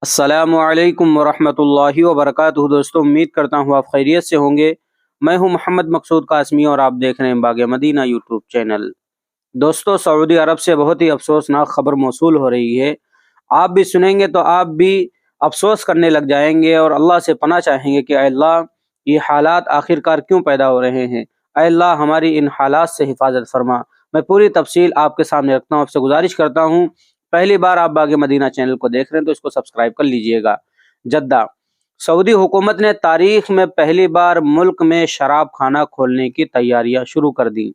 السلام علیکم ورحمۃ اللہ وبرکاتہ۔ دوستوں، امید کرتا ہوں آپ خیریت سے ہوں گے۔ میں ہوں محمد مقصود قاسمی اور آپ دیکھ رہے ہیں باغ مدینہ یوٹیوب چینل۔ دوستوں، سعودی عرب سے بہت ہی افسوسناک خبر موصول ہو رہی ہے۔ آپ بھی سنیں گے تو آپ بھی افسوس کرنے لگ جائیں گے اور اللہ سے پناہ چاہیں گے کہ اے اللہ، یہ حالات آخرکار کیوں پیدا ہو رہے ہیں؟ اے اللہ، ہماری ان حالات سے حفاظت فرما۔ میں پوری تفصیل آپ کے سامنے رکھتا ہوں۔ آپ سے گزارش کرتا ہوں، پہلی بار آپ باغ مدینہ چینل کو دیکھ رہے ہیں تو اس کو سبسکرائب کر لیجئے گا۔ جدہ، سعودی حکومت نے تاریخ میں پہلی بار ملک میں شراب خانہ کھولنے کی تیاریاں شروع کر دیں۔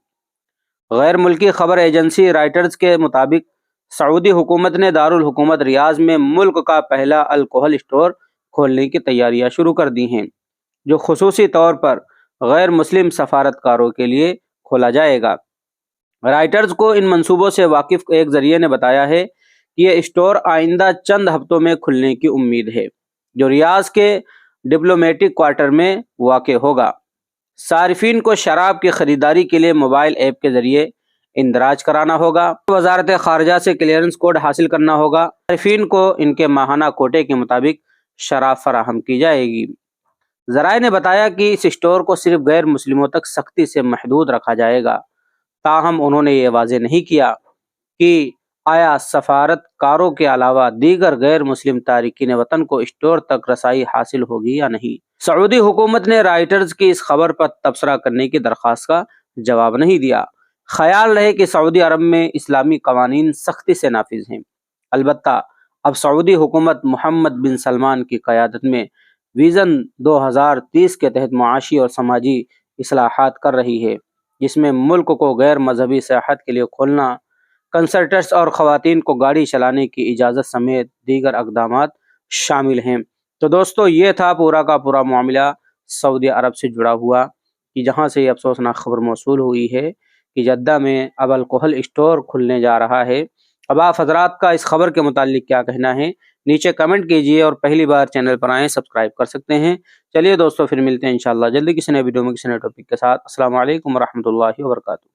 غیر ملکی خبر ایجنسی رائٹرز کے مطابق سعودی حکومت نے دارالحکومت ریاض میں ملک کا پہلا الکوہل اسٹور کھولنے کی تیاریاں شروع کر دی ہیں، جو خصوصی طور پر غیر مسلم سفارتکاروں کے لیے کھولا جائے گا۔ رائٹرز کو ان منصوبوں سے واقف ایک ذریعے نے بتایا ہے کہ یہ اسٹور آئندہ چند ہفتوں میں کھلنے کی امید ہے، جو ریاض کے ڈپلومیٹک کوارٹر میں واقع ہوگا۔ صارفین کو شراب کی خریداری کے لیے موبائل ایپ کے ذریعے اندراج کرانا ہوگا۔ وزارت خارجہ سے کلیئرنس کوڈ حاصل کرنا ہوگا۔ صارفین کو ان کے ماہانہ کوٹے کے مطابق شراب فراہم کی جائے گی۔ ذرائع نے بتایا کہ اس اسٹور کو صرف غیر مسلموں تک سختی سے محدود رکھا جائے گا، تاہم انہوں نے یہ واضح نہیں کیا کہ آیا سفارتکاروں کے علاوہ دیگر غیر مسلم تارکین وطن کو اسٹور تک رسائی حاصل ہوگی یا نہیں۔ سعودی حکومت نے رائٹرز کی اس خبر پر تبصرہ کرنے کی درخواست کا جواب نہیں دیا۔ خیال رہے کہ سعودی عرب میں اسلامی قوانین سختی سے نافذ ہیں، البتہ اب سعودی حکومت محمد بن سلمان کی قیادت میں ویژن 2030 کے تحت معاشی اور سماجی اصلاحات کر رہی ہے، جس میں ملک کو غیر مذہبی سیاحت کے لیے کھولنا، کنسرٹس اور خواتین کو گاڑی چلانے کی اجازت سمیت دیگر اقدامات شامل ہیں۔ تو دوستو، یہ تھا پورا کا پورا معاملہ سعودی عرب سے جڑا ہوا، کہ جہاں سے یہ افسوسناک خبر موصول ہوئی ہے کہ جدہ میں اب الکوہل اسٹور کھلنے جا رہا ہے۔ اب آپ حضرات کا اس خبر کے متعلق کیا کہنا ہے؟ نیچے کمنٹ کیجئے اور پہلی بار چینل پر آئیں سبسکرائب کر سکتے ہیں۔ چلیے دوستو، پھر ملتے ہیں انشاءاللہ جلدی کسی نئے ویڈیو میں کسی نئے ٹاپک کے ساتھ۔ السلام علیکم ورحمۃ اللہ وبرکاتہ۔